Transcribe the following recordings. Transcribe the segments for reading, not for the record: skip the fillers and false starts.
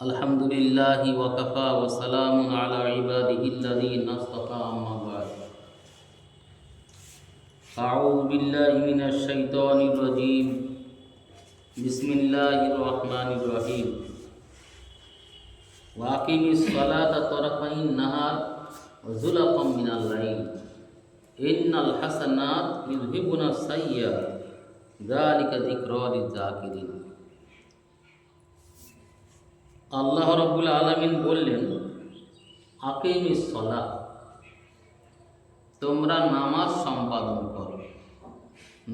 আলহামদুলিল্লাহি ওয়া কাফা ওয়া সালামুন আলা ইবাদিহিল্লাযীনা ইসতাফা আম্মা বা'দ। আউযু বিল্লাহি মিনাশ শাইতানির রাজীম। বিসমিল্লাহির রহমানির রহিম। ওয়া আকিমিস সালাতা তারাফাইন নাহার ওয়া যুলাফাম মিনাল লাইল ইন্নাল হাসানাত ইযহিবুনাস সাইয়্যাত যালিকা যিকরা লিয-যাকিরিন। আল্লাহ রাব্বুল আলামিন বললেন, আকিমিস সালাহ, তোমরা নামাজ সম্পাদন করো,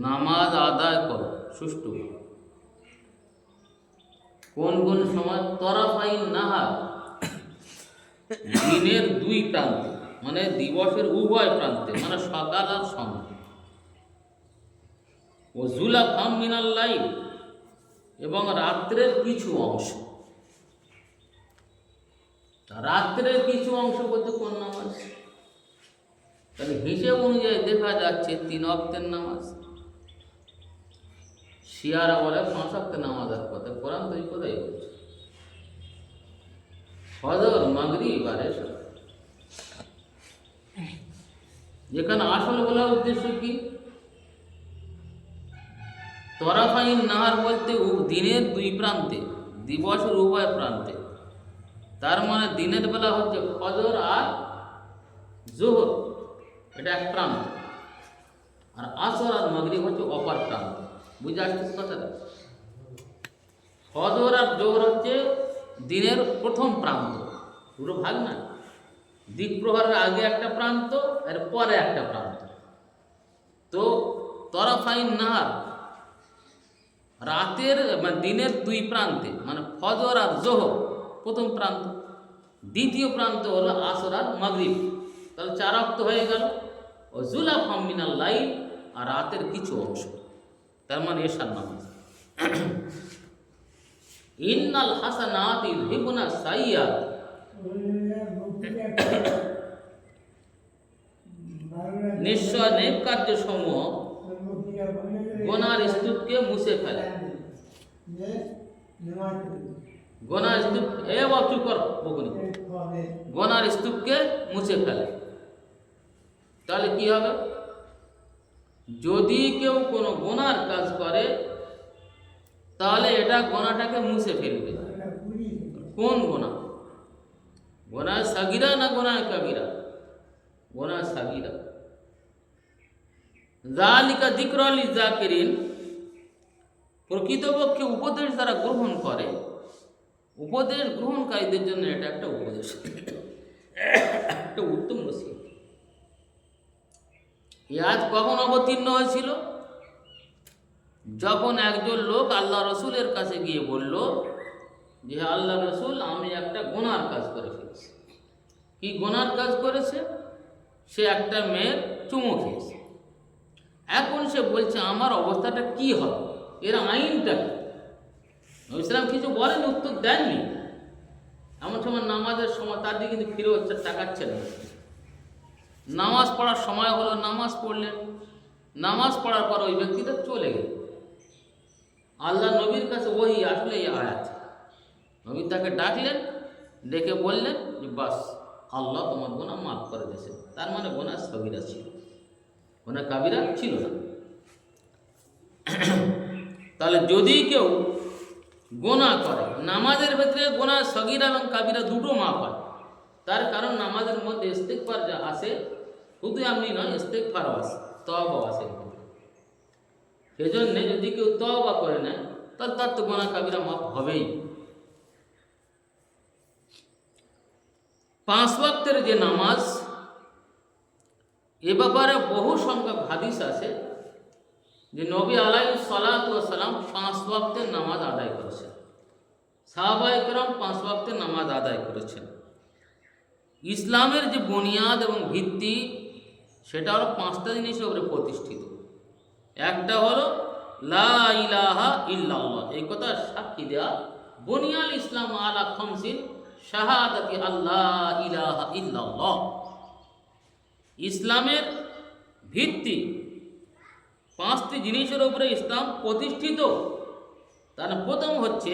নামাজ আদায় করো সুষ্ঠুভাবে। কোন কোন সময়? তরাফাইন নাহার, দিনের দুই প্রান্তে, মানে দিবসের উভয় প্রান্তে, মানে সকাল আর সন্ধ্যা। ও যুলাফাম মিনাল লাইল, এবং রাত্রের কিছু অংশ। রাত্রের কিছু অংশ বলতে কোন নামাজ? তাহলে হিসেব অনুযায়ী দেখা যাচ্ছে 3 ওয়াক্তের নামাজ। শিয়ারা বলে 5 ওয়াক্তের নামাজের কথা, কোরআন তো এই কথাই বলছে। ফজর, মাগরিব আর এশা। যেখানে আসলে বলার উদ্দেশ্য কি? তরাফাইন নাহার বলতে দিনের দুই প্রান্তে, দিবসের উভয় প্রান্তে। তার মানে দিনের বেলা হচ্ছে ফজর আর জোহর, এটা এক প্রান্ত, আর আসর আর মাগরিব হচ্ছে অপর প্রান্ত। বুঝে আসছে কথাটা? ফজর আর জোহর হচ্ছে দিনের প্রথম প্রান্ত, পুরো ভাগ না। দিক প্রহরের আগে একটা প্রান্ত, আর পরে একটা প্রান্ত। তো তরাফাইন নাহার রাতের মানে দিনের দুই প্রান্তে, মানে ফজর আর জোহর প্রথম প্রান্ত, দ্বিতীয় প্রান্ত হলো আসর আর মাগরিব। তাহলে 4 ওয়াক্ত হয়ে গেল। ও যুলাফাম মিনাল লাইল, আর রাতের কিছু অংশ, তার মানে এশার নামাজ। ইন্নাল হাসানাত ইযহিবুনাস সাইয়্যাত, নিশ্চয় নেক কার্যসমূহ গুনার স্তূপকে মুছে ফেলে। গোনার স্তূপ, চুপ কর বকুনি, গোনার স্তূপকে মুছে ফেলে। তাহলে কি হবে? যদি কেউ কোনো গোনার কাজ করে, তাহলে এটা গোনাটাকে মুছে ফেলবে। কোন গোনা? গোনায় সাগিরা না গোনায় কাবিরা? গোনায় সাগিরা। যালিকা যিকরা লিয-যাকিরিন, প্রকৃতপক্ষে উপদেশ যারা গ্রহণ করে, উপদেশ গ্রহণকারীদের জন্য এটা একটা উপদেশ, একটা উত্তম নসিহত। আজ কখন অবতীর্ণ হয়েছিল? যখন একজন লোক আল্লাহ রসুলের কাছে গিয়ে বলল যে, আল্লাহ রসুল, আমি একটা গুনার কাজ করে ফেলেছি। কি গুনার কাজ করেছে? সে একটা মেয়ের চুমু খেয়েছে। এখন সে বলছে, আমার অবস্থাটা কি হবে, এর আইনটা কি? ইসলাম কিছু বলেন, উত্তর দেননি। এমন সময় নামাজের সময়, তার দিকে কিন্তু ফিরে হচ্ছে, তাকাচ্ছে না। নামাজ পড়ার সময় হলো, নামাজ পড়লেন। নামাজ পড়ার পর ওই ব্যক্তিটা চলে গেল। আল্লাহ নবীর কাছে ওই আসলে এই আয়াত, নবী তাকে ডাকলেন, ডেকে বললেন যে, বাস, আল্লাহ তোমার গুনাহ মাফ করে দিয়েছে। তার মানে গুনাহ সগীরা ছিল, গুনাহ কাবিরা ছিল না। তাহলে যদি কেউ গোনা করে, নামাজের ভেতরে গোনাহ সগীরা এবং কাবিরা দুটো মাপ হয়। তার কারণ নামাজের মধ্যে ইস্তেগফার যা আসে, শুধু এমনি নয়, ইস্তেগফারও আসে, তওবাও আসে। সেজন্য যদি কেউ তওবা করে নেয়, তাহলে তার তো গোনাহ কাবিরা মাপ হবেই। 5 ওয়াক্তের যে নামাজ, এ ব্যাপারে বহু সংখ্যক হাদিস আছে যে নবী আলাইহিস সালাতু ওয়াস সালাম 5 ওয়াক্তের নামাজ আদায় করেছেন। সাহাবায়ে কেরাম 5 ওয়াক্তের নামাজ আদায় করেছেন। ইসলামের যে বুনিয়াদ এবং ভিত্তি, সেটা হলো 5টা জিনিসের উপরে প্রতিষ্ঠিত। একটা হলো লা ইলাহা ইল্লাল্লাহ, এই কথা সাক্ষী দেওয়া। বুনিয়াল ইসলাম আলা খামসিন, শাহাদাতি আল্লাহ ইলাহা ইল্লাল্লাহ। ইসলামের ভিত্তি 5টি জিনিসের উপরে ইসলাম প্রতিষ্ঠিত। তার প্রথম হচ্ছে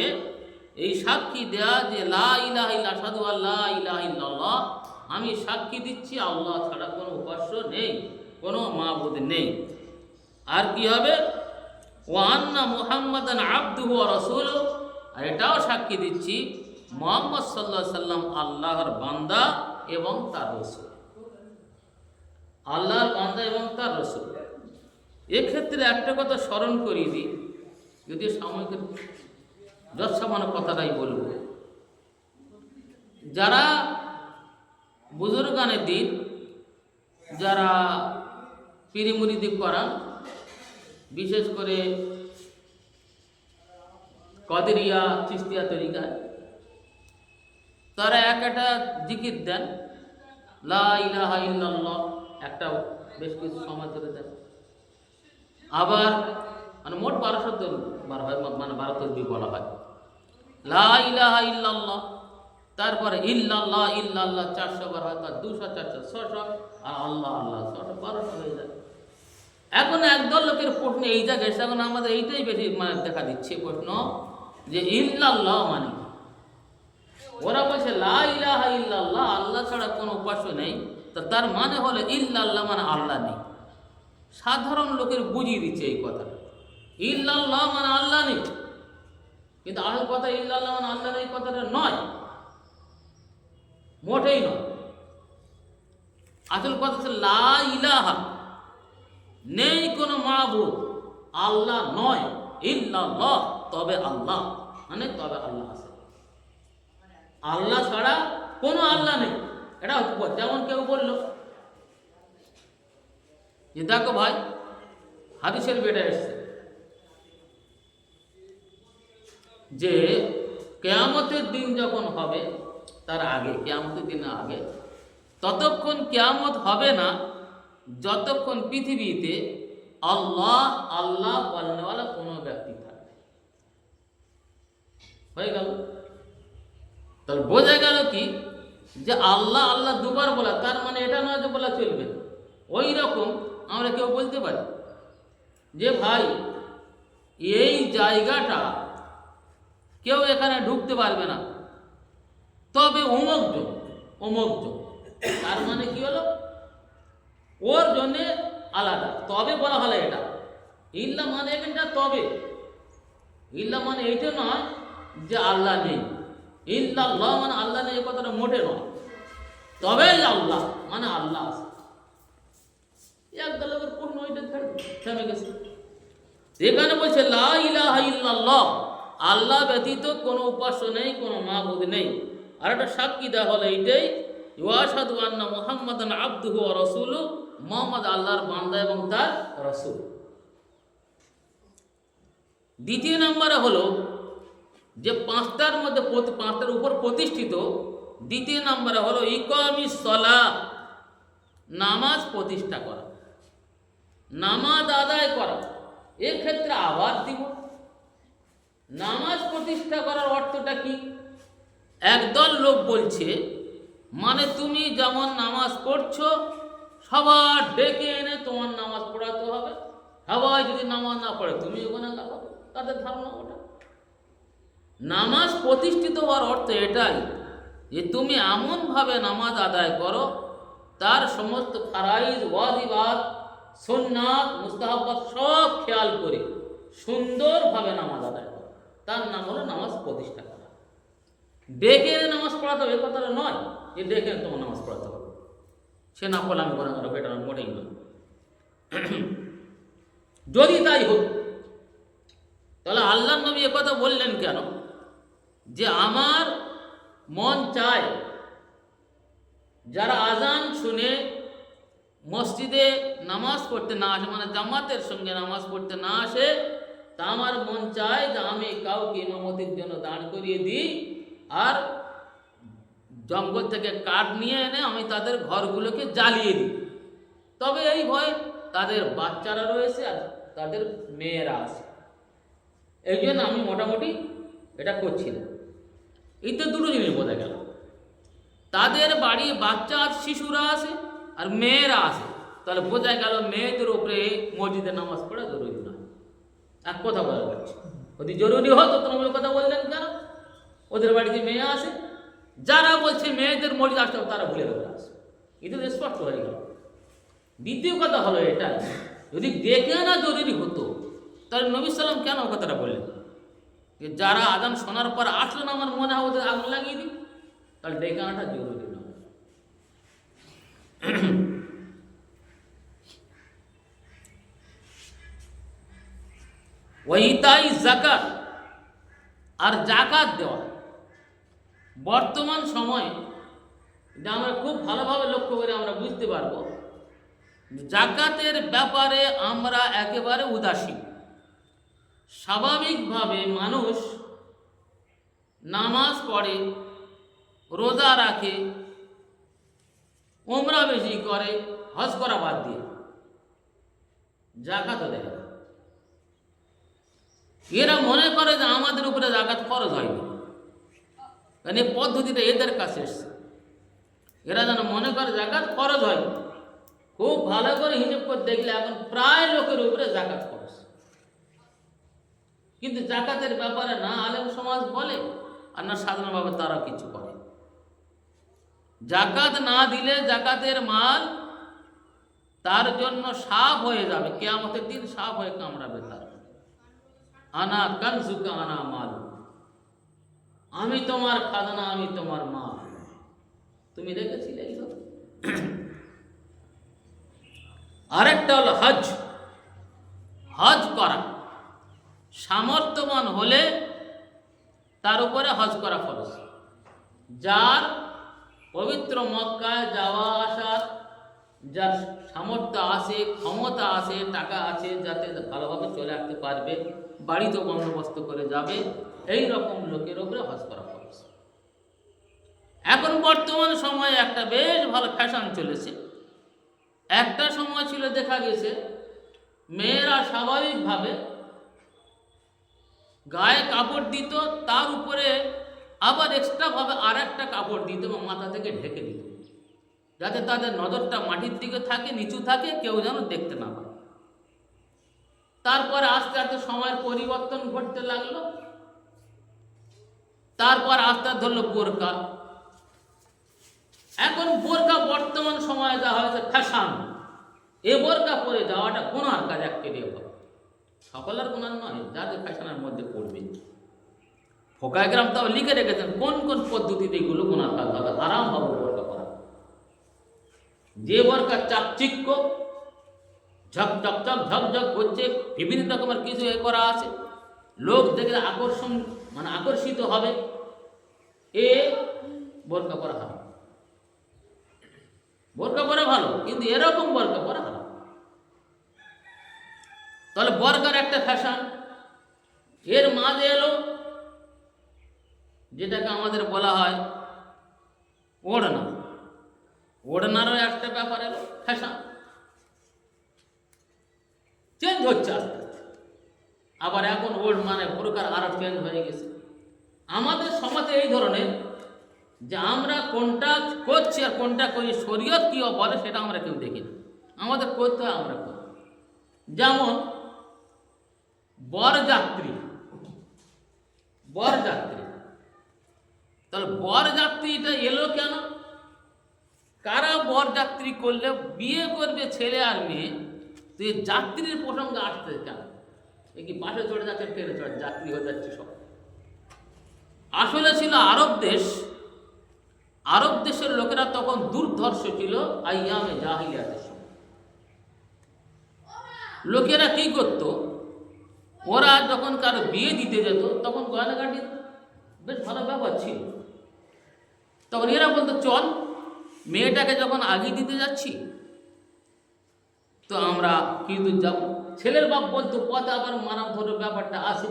এই সাক্ষী দেয়া যে লা ইলাহা ইল্লা আশহাদু আল্লা ইলাহা ইল্লাল্লাহ, আমি সাক্ষী দিচ্ছি আল্লাহ ছাড়া কোনো উপাস্য নেই, কোনো মাবুদ নেই। আর কি হবে? ওয়া আন্না মুহাম্মাদান আবদুহু ওয়া রাসূলুহু, আর এটাও সাক্ষী দিচ্ছি মুহাম্মদ সাল্লাল্লাহু আলাইহি সাল্লাম আল্লাহর বান্দা এবং তার রাসূল। আল্লাহর বান্দা এবং তার রাসূল। এক্ষেত্রে একটা কথা স্মরণ করিয়ে দিই, যদি সাময়িক যৎসামান্য কথাটাই বলব। যারা বুজুর্গানে দিন, যারা পীর মুরিদি করান, বিশেষ করে কাদেরিয়া চিশতিয়া তরিকায়, তারা একটা জিকির দেন, লা ইলাহা ইল্লাল্লাহ, একটা বেশ কিছু সময় ধরে দেন। আবার মানে মোট 1200 বার হয়, মানে 12 তসবিহ বলা হয়। লা ইলাহা ইল্লাল্লাহ, তারপরে ইল্লাল্লাহ ইল্লাল্লাহ 400 বার হয়, তার 200 400 600, আর আল্লাহ আল্লাহ 1200 হয়ে যায়। এখন একদল লোকের প্রশ্ন এই জায়গায়, এখন আমাদের এইটাই বেশি মানে দেখা দিচ্ছে প্রশ্ন, যে ইল্লাল্লাহ মানে কি? ওরা বলছে লা ইলাহা ইল্লাল্লাহ, আল্লাহ ছাড়া কোনো উপাস্য নেই, তো তার মানে হলো ইল্লাল্লাহ মানে আল্লাহ নেই। সাধারণ লোকের বুঝিয়ে দিচ্ছে এই কথাটা, ইল্লাল্লাহ মানে আল্লাহ নেই। কিন্তু আসল কথা ইল্লাল্লাহ মানে আল্লাহ নেই কথাটা নয়, মোটেই নয়। আসল কথা হচ্ছে লা ইলাহা, নেই কোনো মাবুদ, আল্লাহ নয়, ইল্লাল্লাহ তবে আল্লাহ, মানে তবে আল্লাহ আছে, আল্লাহ ছাড়া কোনো আল্লাহ নেই। এটা হচ্ছে, যেমন কেউ বলল যে দেখো ভাই, হাদিসের বেটা এসছে যে কিয়ামতের দিন যখন হবে, তার আগে, কিয়ামতের দিনের আগে, ততক্ষণ কিয়ামত হবে না যতক্ষণ পৃথিবীতে আল্লাহ আল্লাহ বলনেওয়ালা কোনো ব্যক্তি থাকবে। হয়ে গেল। তাহলে বোঝা গেল কি, যে আল্লাহ আল্লাহ দুবার বলা, তার মানে এটা নয় যে বলা চলবে। ওই রকম আমরা কেউ বলতে পারি যে ভাই এই জায়গাটা কেউ এখানে ঢুকতে পারবে না, তবে অমুক জন, অমুক জন, তার মানে কি হলো, ওর জন্যে আলাদা, তবে বলা হলো এটা। ইল্লা মানে এটা তবে, ইল্লা মানে এইটা নয় যে আল্লাহ নেই, ইল্লাল্লাহ মানে আল্লাহ নেই, এই কথাটা মোটে নয়। তবে আল্লাহ মানে আল্লাহ আছে। একদল লোকের পূর্ণ ওইটা থেমে গেছে। এখানে বলছে লা ইলাহা ইল্লাল্লাহ, আল্লাহ ব্যতীত কোনো উপাস্য নেই, কোনো মাবুদ নেই। আর একটা সাক্ষী দেওয়া হলো এইটাই, ওয়া আশহাদু আন্না মুহাম্মাদান আবদুহু ওয়া রাসূলুহু, মুহাম্মদ আল্লাহর বান্দা এবং তার রাসূল। দ্বিতীয় নম্বরে হলো যে পাঁচটার মধ্যে, পাঁচটার উপর প্রতিষ্ঠিত, দ্বিতীয় নম্বরে হলো ইকামিস সালাহ, নামাজ প্রতিষ্ঠা করা, নামাজ আদায় করা। এক্ষেত্রে আবার দিব, নামাজ প্রতিষ্ঠা করার অর্থটা কি? একদল লোক বলছে মানে তুমি যেমন নামাজ পড়ছো, সবার ডেকে এনে তোমার নামাজ পড়াতে হবে, সবাই যদি নামাজ না পড়ে তুমি গুনাহগার হবে, তাদের ধারণা ওটা। নামাজ প্রতিষ্ঠিত হওয়ার অর্থ এটাই যে তুমি এমনভাবে নামাজ আদায় করো, তার সমস্ত ফারাইজ, ওয়াজিবাত, সুন্নাত, মুস্তাহাবাত সব খেয়াল করে সুন্দরভাবে নামাজ আদায় করো, তার নাম হলো নামাজ প্রতিষ্ঠা করা। ডেকে এনে নামাজ পড়াতে হবে, এ কথাটা নয় যে ডেকে এনে তোমার নামাজ পড়াতে হবে, সে না পড়লে আমি গুনাহগার হবে, এটা মোটেই নয়। যদি তাই হোক, তাহলে আল্লাহর নবী একথা বললেন কেন? যে আমার মন চায় যারা আজান শুনে মসজিদে নামাজ পড়তে না আসে, মানে জামাতের সঙ্গে নামাজ পড়তে না আসে, তা আমার মন চায় যে আমি কাউকে ইমামতির জন্য দাঁড় করিয়ে দিই, আর জঙ্গল থেকে কাঠ নিয়ে এনে আমি তাদের ঘরগুলোকে জ্বালিয়ে দিই। তবে এই ভয়, তাদের বাচ্চারা রয়েছে আর তাদের মেয়েরা আছে, এই জন্য আমি মোটামুটি এটা করছি না। এই তো দুটো জিনিস বোঝা গেল, তাদের বাড়ি বাচ্চা আর শিশুরা আছে আর মেয়েরা আছে, তাহলে বোঝা গেল মেয়েদের উপরে মসজিদে নামাজ পড়া জরুরি নয়। এক কথা বলা যাচ্ছে, যদি জরুরি হতো তো নবী কথা বললেন কেন? ওদের বাড়িতে মেয়ে আসে, যারা বলছে মেয়েদের মরিদ আসতে হবে তারা ভুলে ভুলে আসে। এটা তো স্পষ্ট হয়ে গেল। দ্বিতীয় কথা হলো এটা, যদি ডেকে আনা জরুরি হতো তাহলে নবী সাল্লাম কেন ও কথাটা বললেন যে যারা আজান শোনার পর আসলো না আমার মনে হয় ওদের আগুন লাগিয়ে দিই, তাহলে ডেকে আনাটা জরুরি নয়। ওইটাই জাকাত, আর জাকাত দেওয়া বর্তমান সময়ে এটা আমরা খুব ভালোভাবে লক্ষ্য করে আমরা বুঝতে পারবো, জাকাতের ব্যাপারে আমরা একেবারে উদাসীন। স্বাভাবিকভাবে মানুষ নামাজ পড়ে, রোজা রাখে, উমরা বেশি করে, হজ করা বাদ দিয়ে জাকাতও দেয়। এরা মনে করে যে আমাদের উপরে জাকাত খরচ হয়নি, কারণ এই পদ্ধতিটা এদের কাছে এসছে। এরা যেন মনে করে জাকাত খরচ হয়নি। খুব ভালো করে হিসেব করে দেখলে এখন প্রায় লোকের উপরে জাকাত খরচ, কিন্তু জাকাতের ব্যাপারে না আলেম সমাজ বলে আর না সাধারণভাবে তারা কিছু করে। জাকাত না দিলে জাকাতের মাল তার জন্য সাপ হয়ে যাবে, কিয়ামতের দিন সাপ হয়ে কামড়াবে তার। আনা কানজুকা আনা মাল, আমি তোমার খাজানা, আমি তোমার মাল। তুমি দেখেছিলে এইসব? আরেকটা হলো হজ। হজ করা সামর্থ্যবান হলে তার উপরে হজ করা ফরজ। যার পবিত্র মক্কায় যাওয়া আসার যার সামর্থ্য আছে, ক্ষমতা আছে, টাকা আছে, যাতে ভালোভাবে চলে আসতে পারবে, বাড়িতে বন্দোবস্ত করে যাবে, এই রকম লোকের উপরে হজ করা ফরজ। এখন বর্তমান সময়ে একটা বেশ ভালো ফ্যাশন চলেছে। একটা সময় ছিল দেখা গেছে মেয়েরা স্বাভাবিকভাবে গায়ে কাপড় দিত, তার উপরে আবার এক্সট্রাভাবে আর একটা কাপড় দিত এবং মাথা থেকে ঢেকে দিত, যাতে তাদের নজরটা মাটির দিকে থাকে, নিচু থাকে, কেউ যেন দেখতে না পায়। তারপরে আস্তে আস্তে সময়ের পরিবর্তন ঘটতে লাগলো। তারপর আস্তে আস্তে ধরলো বোরকা। এখন বোরকা বর্তমান সময়ে যা হয়েছে ফ্যাশন। এ বোরকা পরে যাওয়াটা গুনার কাজ, একটি সকলের গুনার নয়, যাদের ফ্যাশনের মধ্যে পড়বে। ফোকাগ্রাম তাও লিখে রেখেছেন কোন কোন পদ্ধতিতে এগুলো গুনার কাজ হবে, আরাম হবে বোরকা করা। যে বোরকা চাকচিক্য, ঝকঝক ঝকঝক করছে, বিভিন্ন রকমের কিছু এ করা আছে, লোক দেখলে আকর্ষিত হবে, এ বোরকা পরা হবে। বোরকা পরা ভালো, কিন্তু এরকম বোরকা পরা ভালো। তাহলে বোরকার একটা ফ্যাশন। এর মাঝে এলো যেটাকে আমাদের বলা হয় ওড়না। ওড়নারও একটা ব্যাপার এলো, ফ্যাশন চেঞ্জ হচ্ছে আস্তে আস্তে। আবার এখন ওড় বোরকার আরো চেঞ্জ হয়ে গেছে। আমাদের সমাজে এই ধরনের যে আমরা কোনটা করছি আর কোনটা করি, শরীয়ত কি বলে সেটা আমরা কেউ দেখি না। আমাদের করতে হয়, আমরা করি। যেমন বরযাত্রী, তাহলে বরযাত্রীটা এলো কেন? কারা বরযাত্রী করলে বিয়ে করবে ছেলে আর মেয়ে, তো এই যাত্রীর প্রসঙ্গে আসতে কেন? এ কি বাসে চড়ে যাচ্ছে, ট্রেনে চড়ে যাত্রী হয়ে যাচ্ছে সব? আসলে ছিল আরব দেশ। আরব দেশের লোকেরা তখন দুর্ধর্ষ ছিল আইয়ামে জাহিলিয়াতের সময়। লোকেরা কি করত, ওরা যখন কারো বিয়ে দিতে যেত তখন গয়নাগাটি বেশ ভালো ব্যাপার ছিল। তখন এরা বলতো চল মেয়েটাকে যখন আগে দিতে যাচ্ছি তো আমরা কিন্তু যাব। ছেলের বাপ বলতো পথে আবার মানব ধরার ব্যাপারটা আছে,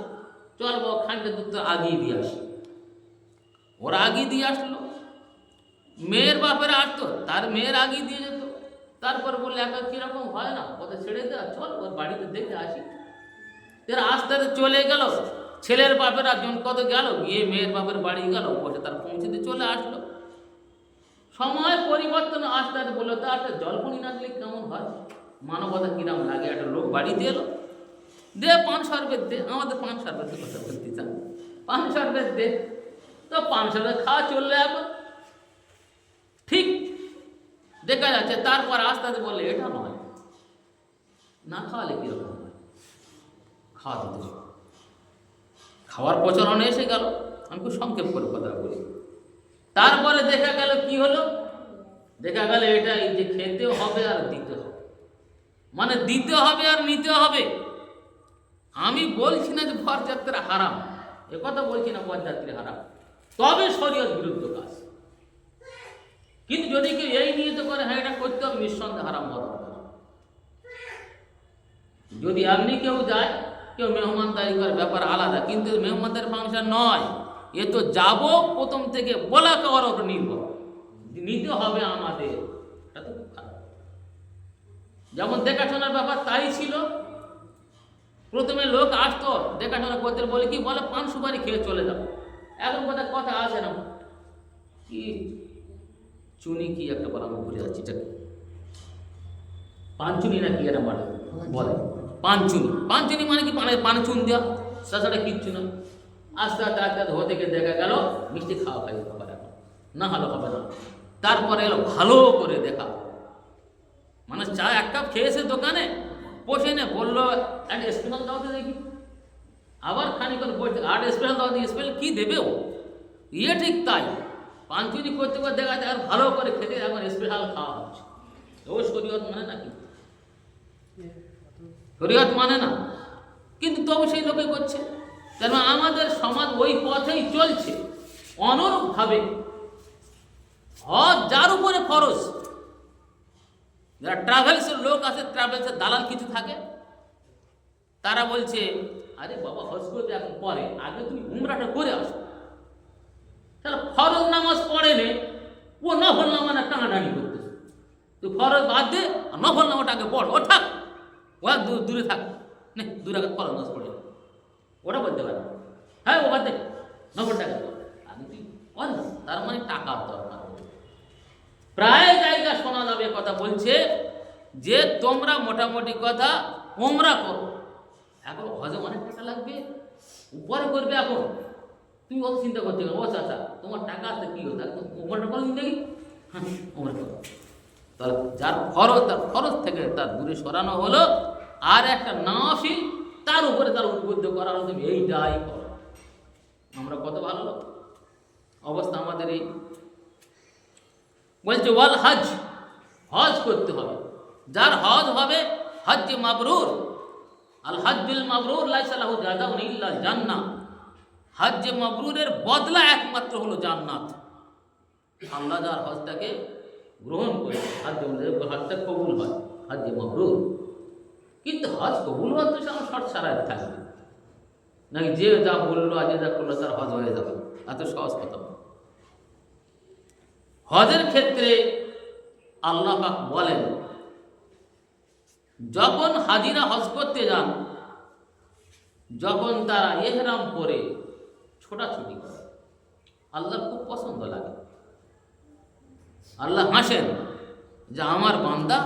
চল বাবা খানটা তো আগিয়ে দিয়ে আসি। ওরা আগিয়ে দিয়ে আসলো, মেয়ের বাপেরা আসতো, তার মেয়ের আগিয়ে দিয়ে যেত। তারপর বললে একা কীরকম হয় না, পথে ছেড়ে দেওয়া, চল ওর বাড়িতে দেখে আসি। এরা আস্তে আস্তে চলে গেল। ছেলের বাপেরা জন কত গেল, গিয়ে মেয়ের বাপের বাড়ি গেল, পথে তার পৌঁছতে চলে আসলো। সময় পরিবর্তন আস্তে আস্তে বললো তা একটা জলপনি না দিলে কেমন হয়, মানবতা কিরম লাগে। একটা লোক বাড়িতে এলো, দে পান শরবত দে, আমাদের পান শরবতের কথা বলতে চান, পান শরবত দে। তো তো পাংশাতে খাওয়া চললে এখন ঠিক দেখা যাচ্ছে। তারপর আস্তে আস্তে বললে এটা নয়, না খাওয়ালে কীরকম হয়, খাওয়া দিতে হবে। খাওয়ার প্রচলনে এসে গেল। আমি খুব সংক্ষেপ করে কথা বলি। তারপরে দেখা গেল কি হলো, দেখা গেল এটা এই যে খেতেও হবে আর দিতে হবে, মানে দিতে হবে আর নিতে হবে। আমি বলছি না যে বরযাত্রী হারাম, একথা বলছি না বরযাত্রী হারাম, তবে শরীয়ত বিরুদ্ধ কাজ। কিন্তু যদি কেউ এই নিয়ত করে হ্যাঁ এটা করতে হবে, নিঃসন্দেহে হারাম হওয়া দরকার। যদি এমনি কেউ যায়, কেউ মেহমানদারি করে, ব্যাপার আলাদা, কিন্তু মেহমানদারি ফাংশন নয়। এ তো যাব প্রথম থেকে বলা খাওয়ার ওপর নির্ভর, নিতে হবে আমাদের, এটা তো খুব খারাপ। যেমন দেখাশোনার ব্যাপার তাই ছিল। প্রথমে লোক আসতো দেখাশোনা করতে, বলে কি বলে পান সুপারি খেয়ে চলে যাও। এখন কথা কথা আসে না, কি চুনি কি একটা বলা, আমি ভুলে যাচ্ছি, পানচুনি না কি এটা মানে বলে, পানচুনি। পানচুনি মানে কি পানে চুন দেওয়া, তাছাড়া কিচ্ছু না। আস্তে আস্তে আস্তে আস্তে হতে গিয়ে দেখা গেল মিষ্টি খাওয়া খাই ব্যাপার, এখন না হলে হবে না। তারপরে এলো ভালো করে দেখা, মানে চা এক কাপ খেয়েছে দোকানে, বসে নে বললো একটা স্পেশাল দাও তো দেখি, আবার খানি করে বসে আর স্পেশাল দাও দিয়ে, স্পেশাল কী দেবে ও, ইয়ে ঠিক তাই। পানচুনি করতে করে দেখা যায় আর ভালো করে খেতে, এখন স্পেশাল খাওয়া হচ্ছে। ও শরীয়ত মানে নাকি, শরীয়ত মানে না, কিন্তু তবু সেই লোকে করছে। কেন আমাদের সমাজ ওই পথেই চলছে অনুরূপভাবে। হজ যার উপরে খরচ, যারা ট্রাভেলসের লোক আছে, ট্রাভেলসের দালাল কিছু থাকে, তারা বলছে আরে বাবা হজ করতে এখন পরে, আগে তুমি উমরাটা করে আসো। তাহলে ফরজ নামাজ পড়ে নে, ও নফল নামাজ টানাটানি করতেছে। তুই ফরজ বাদ দে, আর নফল নামাজটা আগে পড়, ও থাক, ও দূরে থাক, নে দূরে আগে ফরজ নামাজ পড়ে, ওটা বলতে পারে। হ্যাঁ ও বাদ দে, নফল টাকা আগে তুই পড় না, তার মানে টাকার দরকার। প্রায় জায়গা শোনা যাবে কথা বলছে যে তোমরা মোটামুটি কথা উমরা করো, এখন হজে অনেক টাকা লাগবে, উপরে করবে, এখন তুমি অত চিন্তা করতে পারো, ও চাচা তোমার টাকা আছে কি হতো, উমরটা করো দেখি, হ্যাঁ উমরা করো। তাহলে যার খরচ, তার খরচ থেকে তার দূরে সরানো হলো, আর একটা নাফিল তার উপরে তার উদ্বুদ্ধ করা হলো, তুমি এইটাই করো। আমরা কত ভালো অবস্থা আমাদের এই। বলছে ওয়াল হজ, হজ করতে হবে, যার হজ হবে হজ মাবরুর। আল হজ্জুল মাবরুর লাইসা লাহু জাযাউন ইল্লা জান্নাহ। হজ মাবরুরের বদলা একমাত্র হলো জান্নাত। আল্লাহ যার হজটাকে গ্রহণ করে, হজটা কবুল হয়, হজ মাবরুর। কিন্তু হজ কবুল হওয়ার তো আমার শর্ত সারাই থাকবে নাকি, যে যা বললো আজ যা করলো তার হজ হয়ে যাবে, এত সহজ কথা। হজের ক্ষেত্রে আল্লাহ পাক বলেন, যখন হাজিরা হজ করতে যান, যখন তারা ইহরাম পরে ছোটাছুটি করে, আল্লাহ খুব পছন্দ লাগে। আল্লাহ হাসেন যে আমার বান্দা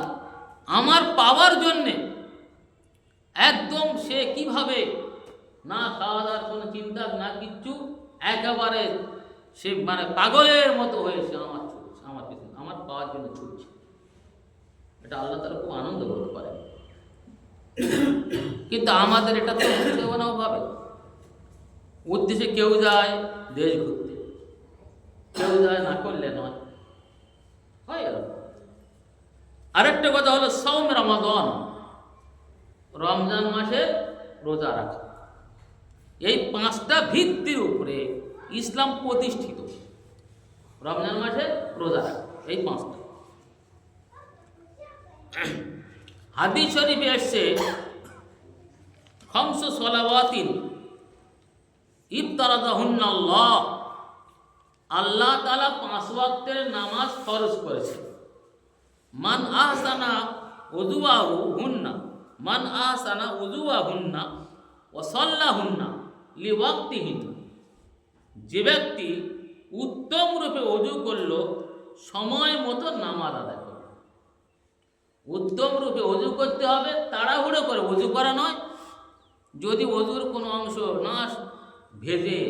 আমার পাওয়ার জন্যে একদম সে কিভাবে না খাওয়া দাওয়ার কোনো চিন্তা না কিচ্ছু, একেবারে সে মানে পাগলের মতো হয়েছে আমার ছুটছে, আমার পিছনে আমার পাওয়ার জন্য ছুটছে। এটা আল্লাহ তাআলা খুব আনন্দ বোধ করেন। কিন্তু আমাদের এটা তো হচ্ছে না ভাবে, উদ্দেশ্যে কেউ যায় দেশ ঘুরতে, কেউ যায় না করলে নয়, হয় এরকম। আরেকটা কথা হলো সাওম রমাদান, রমজান মাসে রোজা রাখা। এই পাঁচটা ভিত্তির উপরে ইসলাম প্রতিষ্ঠিত। রমজান মাসে রোজা রাখা, এই পাঁচটা। হাদিস শরীফে এসছে খামসু সালাওয়াতিন ইফতারাদাহুন্নাল্লাহ, আল্লাহ তাআলা 5 ওয়াক্তের নামাজ ফরজ করেছে। মান আহসানা উযুয়াহু হুন্না, মান আহসানা উযুয়াহুন্না ওয়া সাল্লাহুন্না লিওয়াক্তিহিন্না, যে ব্যক্তি উত্তম রূপে ওযু করলো, সময় মতো নামাজ আদায় করলো। উত্তম রূপে ওযু করতে হবে, তাড়াহুড়ো করে ওযু করা নয়। যদি ওযুর কোনো অংশ না ভেজে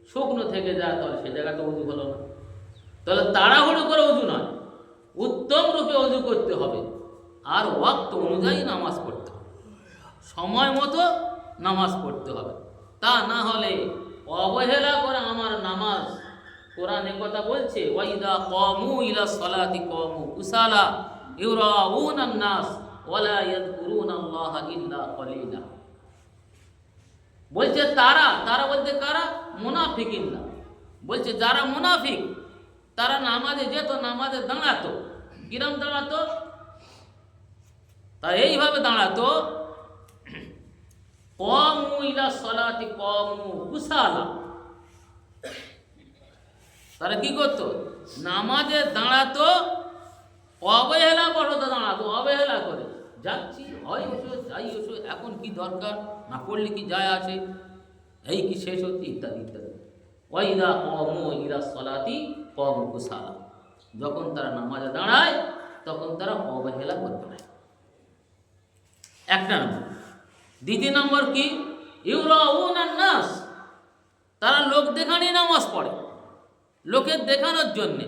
শুকনো থেকে যায়, তাহলে সে জায়গাটা অজু হলো না। তাহলে তাড়াহুড়ো করে অজু নয়, উত্তম রূপে অজু করতে হবে, আর ওয়াক্ত অনুযায়ী নামাজ পড়তে হবে, সময় মতো নামাজ পড়তে হবে। তা না হলে অবহেলা করে আমার নামাজ, কোরআন কথা বলছে ওয়াইদা কামু ইলা সলাতি কামু কুসালা ইউরাউনান নাস ওয়ালা ইয়াযকুরুনাল্লাহা ইল্লা কলিলা। বলছে তারা, তারা বলতে কারা? মুনাফিকিনরা। বলছে যারা মুনাফিক তারা নামাজে যেত, নামাজে দাঁড়াতো, কিরম দাঁড়াতো? তা এইভাবে দাঁড়াতো, কামু ইলা সলাতি কামু কুসালা। তারা কি করতো? নামাজে দাঁড়াতো, অবহেলা করতো, দাঁড়াতো অবহেলা করে, যাচ্ছি হয় ওষু যাই ওষু, এখন কি দরকার, না পড়লে কি যায় আছে, এই কি শেষ হচ্ছে, ইত্যাদি ইত্যাদি। ওয়াইদা কমু ইলা সলাতি কমু কুসালা, যখন তারা নামাজে দাঁড়ায় তখন তারা অবহেলা করতে পারে। একটা নম্বর। দ্বিতীয় নম্বর কি? ইউরাউনান নাস, তারা লোক দেখানি নামাজ পড়ে, লোকের দেখানোর জন্যে।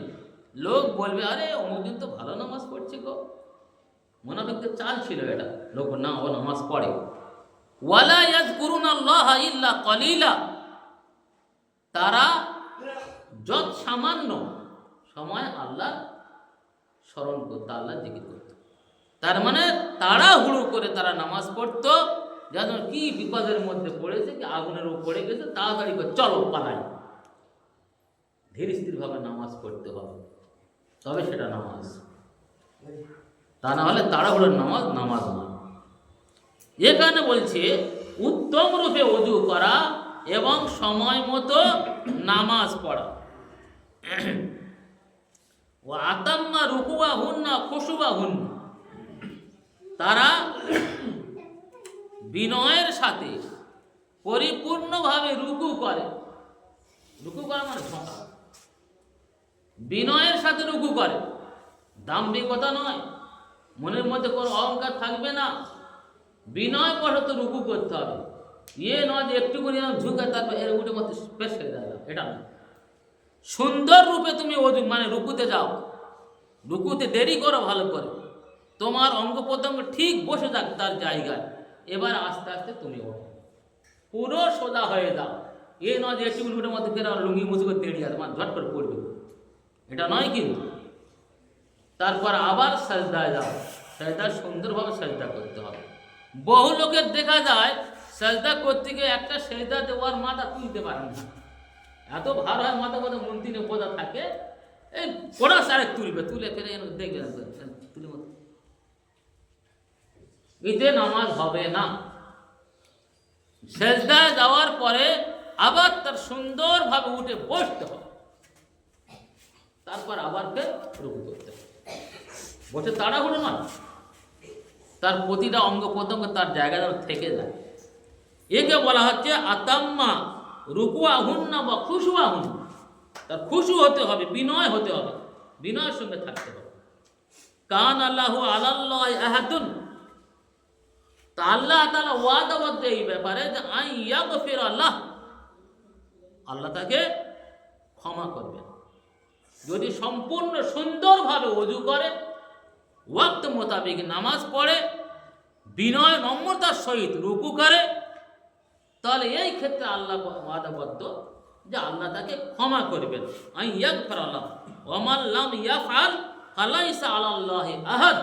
লোক বলবে আরে অমুক দিন তো ভালো নামাজ পড়ছে গো, মুনাফিকদের চাল ছিল এটা, লোক না ও নামাজ পড়ে। ওয়ালা ইয়াযকুরুনাল্লাহা ইল্লা কলিলা, তারা যত সামান্য সময় আল্লাহ স্মরণ করতো, আল্লাহ জিকির করতো। তার মানে তাড়াহুড়ো করে তারা নামাজ পড়তো, যেন কি বিপদের মধ্যে পড়েছে, কি আগুনের উপর পড়ে গেছে, তাড়াতাড়ি করে চলো পালাই। ধীর স্থিরভাবে নামাজ পড়তে হবে, তবে সেটা নামাজ। তা না হলে তাড়াহুড়োর নামাজ নামাজ নয়। এখানে বলছে উত্তম রূপে ওযু করা এবং সময় মতো নামাজ পড়া। ও আতাম্মা রুকুআহুন্না খুশুআহুন্না, তারা বিনয়ের সাথে পরিপূর্ণভাবে রুকু করে। রুকু করা মানে ঝোঁকা, বিনয়ের সাথে রুকু করে, দাম্ভিকতা নয়, মনের মধ্যে কোনো অহংকার থাকবে না, বিনয় বশত রুকু করতে হবে। ইয়ে নয় যে একটু করে ঝুঁকে তারপর এর উঠে মধ্যে পেশ হয়ে যায়, এটা নয়। সুন্দর রূপে তুমি ওযু মানে রুকুতে যাও, রুকুতে দেরি করো ভালো করে, তোমার অঙ্গ প্রত্যঙ্গ ঠিক বসে যাক তার জায়গায়, এবার আস্তে আস্তে তুমি ওঠো, পুরো সোজা হয়ে যাও। এ নয় যে একটু উঠে মধ্যে ফেরা লুঙ্গি মুচি করে তেড়িয়ে আছে, মানে ঝট করে পড়বে, এটা নয়। কিন্তু তারপর আবার সাজদায় যাও, সাজদা সুন্দরভাবে সাজদা করতে হবে। বহু লোকের দেখা যায় সাজদা করতে গিয়ে একটা সাজদা দেওয়ার মাথা তুলতে পারে না, এত ভার হয় মাথা, কথা মন্ত্রী বোঝা থাকে, এই পড়া সারেক তুলবে, তুলে ফেলে দেখবে তুলে মতো, এতে নামাজ হবে না। সাজদায় যাওয়ার পরে আবার তার সুন্দরভাবে উঠে বসতে হবে, তারপর আবার ফের রুকু করতে হবে। বসে তাড়াহুড়ো নয়, তার প্রতিটা অঙ্গ প্রত্যঙ্গ তার জায়গা যেন থেকে যায়। একে বলা হচ্ছে আতাম্মা রুকুআহুন্না বা খুশুআহুন্না, তার খুশু হতে হবে, বিনয় হতে হবে, বিনয়ের সঙ্গে থাকতে হবে। কান আল্লাহু আলাল্লাহি আহাদুন, তা আল্লাহ তাআলা ওয়াদাবদ্ধ এই ব্যাপারে যে আইয়াগফির আল্লাহ, আল্লাহ তাকে ক্ষমা করবেন যদি সম্পূর্ণ সুন্দরভাবে ওযু করে, ওয়াক্ত মোতাবেক নামাজ পড়ে, বিনয় নম্রতার সহিত রুকু করে, তাহলে এই ক্ষেত্রে আল্লাহ ওয়াদাবদ্ধ যে আল্লাহ তাকে ক্ষমা করবেন। আইয়াগফির আল্লাহ ওয়া মান লাম ইয়াফআল ফালাইসা আলাল্লাহি আহাদ,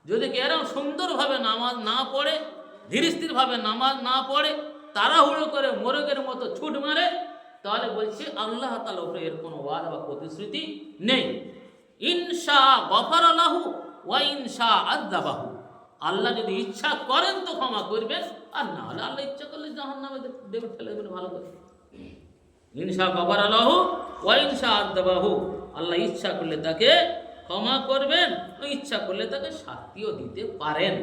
যদি এরকম সুন্দরভাবে নামাজ না পড়ে, ধীর স্থিরভাবে নামাজ না পড়ে, তাড়াহুড়ো করে মোরগের মতো ছুট মারে, তাহলে বলছে আল্লাহ তাআলার উপরে এর কোনো ওয়াদা বা প্রতিশ্রুতি নেই। ইনশা গফারা লাহু ওয়া ইনশা আযাবাহু, আল্লাহ যদি ইচ্ছা করেন তো ক্ষমা করবেন, আর না হলে আল্লাহ ইচ্ছা করলে জাহান্নামে দেবে, ফেলে দেবেন। ভালো করে ইনশা গফারা লাহু ওয়া ইনশা আযাবাহু, আল্লাহ ইচ্ছা করলে তাকে ক্ষমা করবেন, ইচ্ছা করলে তাকে শাস্তিও দিতে পারেন।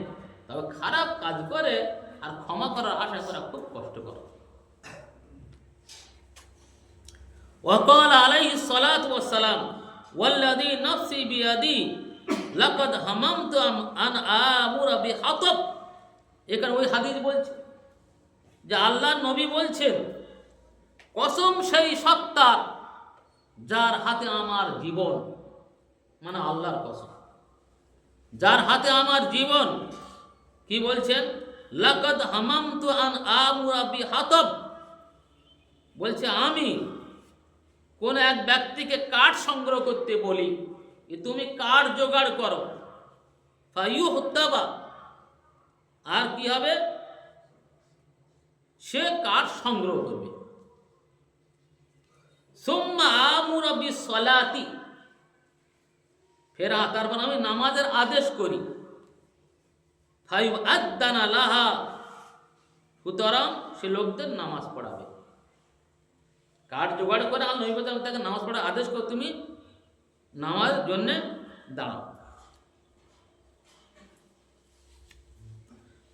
তবে খারাপ কাজ করে আর ক্ষমা করার আশা করা খুব কষ্টকর। ওয়াকাল আলাইহিস সালাতু ওয়াস সালাম ওয়াল্লাযী নাফসি বিয়াদি লাকাদ হামামতু আন আমুরা বিহাতাব, এখানে ওই হাদিস বলছে যে আল্লাহর নবী বলছেন কসম সেই সত্তার যার হাতে আমার জীবন, মানে আল্লাহর কসম, যার হাতে আমার জীবন। কি বলছেন? লাকাদ হামামতু আন আমুরা বিহাতব, বলছে আমি কোন এক ব্যক্তিকে কাঠ সংগ্রহ করতে বলি, তুমি কাঠ জোগাড় করো, ফাইউ হত্যাবা, আর কি হবে, সে কাঠ সংগ্রহ করবে। সুম্মা আমুরা বিসসালাতি, ফের তারপর আমি নামাজের আদেশ করি, ফাইউ আদানা লাহা, সুতরাং সে লোকদের নামাজ পড়াবে। কাঠ জোগাড় করে আর নবী বলতে তাকে নামাজ পড়ার আদেশ কর, তুমি নামাজ জন্যে দাঁড়াও।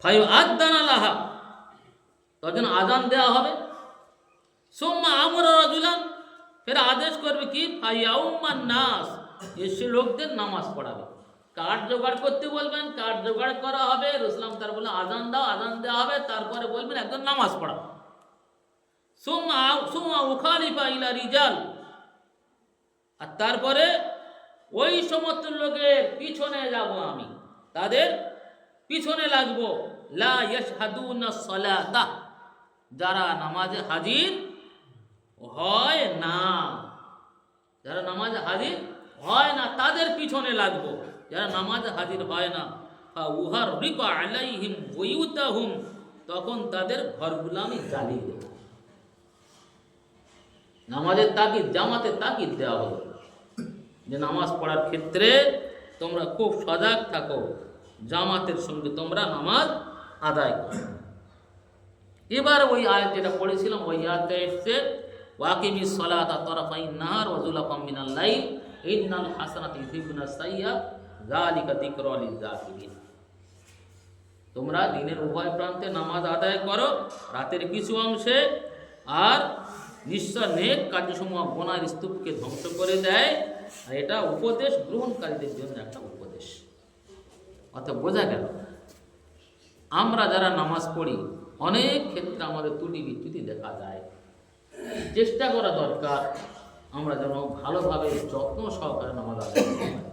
ফাইউ আদানা লাহা, তখন আজান দেওয়া হবে। সুম্মা আমরা রাজুলান, ফের আদেশ করবে কি, ফাইয়াউমান নাস, এসে লোকদের নামাজ পড়াবে। কাঠ জোগাড় করতে বলবেন, কাঠ জোগাড় করা হবে, রসুলাম তার বলে আজান দাও, আজান দেওয়া হবে, তারপরে বলবেন একজন নামাজ পড়াও। সুম্মা উখালিফা ইলা রিজাল, আর তারপরে ওই সমস্ত লোকের পিছনে যাব আমি, তাদের পিছনে লাগবো। লা ইয়াশহাদুনা সালাতা, যারা নামাজে হাজির হয় না, যারা নামাজে হাজির হয় না তাদের পিছনে লাগবো। যারা নামাজে হাজির হয় না, ফাউহাররিকু আলাইহিম বুয়ুতাহুম, তখন তাদের ঘরগুলো আমি জ্বালিয়ে দেব। নামাজের তাকিদ, জামাতের তাকিদ দেওয়া হলো যে নামাজ পড়ার ক্ষেত্রে তোমরা খুব সজাগ থাকো, জামাতের সঙ্গে তোমরা নামাজ আদায় করো। এবার ওই আয়াত যেটা পড়েছিলাম, ওই আয়াতে এসছে ওয়াকিমিস সালাতা তারাফাইন নাহার ওয়া যুলাফাম মিনাল লাইল ইন্নাল হাসানাতি ইউযহিবুনা সাইয়্যাত যালিকা যিকরা লিয-যাকিরিন। তোমরা দিনের উভয় প্রান্তে নামাজ আদায় করো রাতের কিছু অংশে, আর নিশ্চয় নেক কার্যসমূহ গুনাহের স্তূপকে ধ্বংস করে দেয়। আর এটা উপদেশ গ্রহণকারীদের জন্য একটা উপদেশ। অর্থাৎ বোঝা গেল আমরা যারা নামাজ পড়ি অনেক ক্ষেত্রে আমাদের ত্রুটি বিচ্যুতি দেখা যায়। চেষ্টা করা দরকার আমরা যেন ভালোভাবে যত্ন সহকারে নামাজ আদায় করতে পারি।